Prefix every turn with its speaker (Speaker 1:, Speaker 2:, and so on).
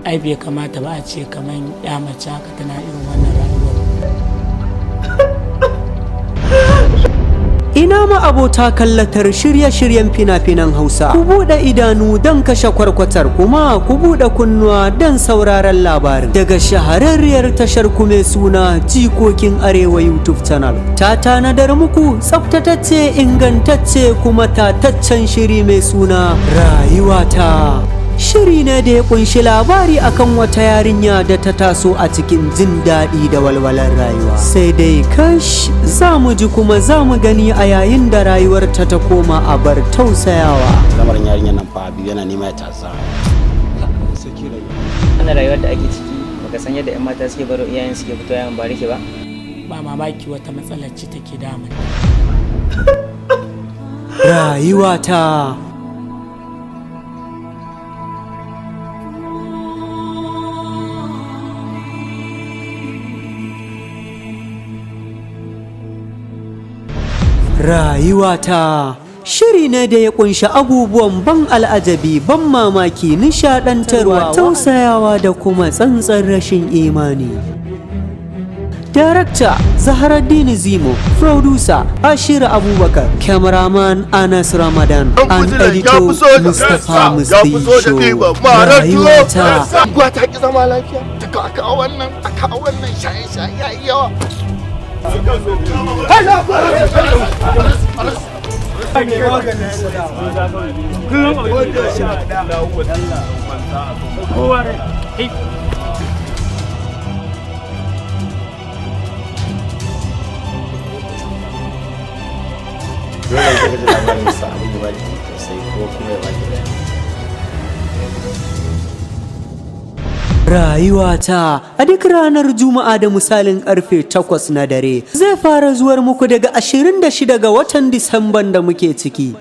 Speaker 1: ai bai kamata ba a ce kamar ya mace haka tana irin wannan rayuwar.
Speaker 2: Ina ma abota kallatar shirye-shiryen fina-finan Hausa. Ku buɗe idanu don kashe kwarkwatar kuma ku buɗe kunnuwa don sauraron labarin. Daga shahararriyar tashar ku mai suna Jikokin Arewa YouTube channel. Ta tanadar muku tsaftatacce ingantacce kuma tataccen shiri mai suna Rayuwata. Shiri ne da ya kunshi labari akan wata yarinya da ta taso a cikin jin daɗi da walwalar rayuwa. Sai dai kash za mu ji kuma za mu gani a yayin da rayuwarta ta koma a bar tausayawa.
Speaker 3: Lamarin yarinyar nan fa biyu yana nema ya tasa.
Speaker 4: Wannan rayuwar da ake ciki baka san yadda 'yan mata suke baro iyayen suke fito yawan bariki ba?
Speaker 1: Ba mamaki wata matsalar ce take damun.
Speaker 2: Rayuwata. Rayuwata shiri ne da ya kunshi abubuwan ban al'ajabi, ban mamaki, nishadantarwa, tausayawa da kuma tsantsar rashin imani. Darakta Zaharaddin Zimo, producer Ashir Abubakar, cameraman Anas Ramadan, and editor Mustapha Mustisho. Rayuwata.
Speaker 5: Gwa ta ki zama lafiya, ta kawo wannan shaye-shaye yayi yawa.
Speaker 2: Rayuwata a duk ranar Juma'a da misalin karfe 8 na dare zai fara zuwar muku daga 26 ga watan Disamban da muke ciki.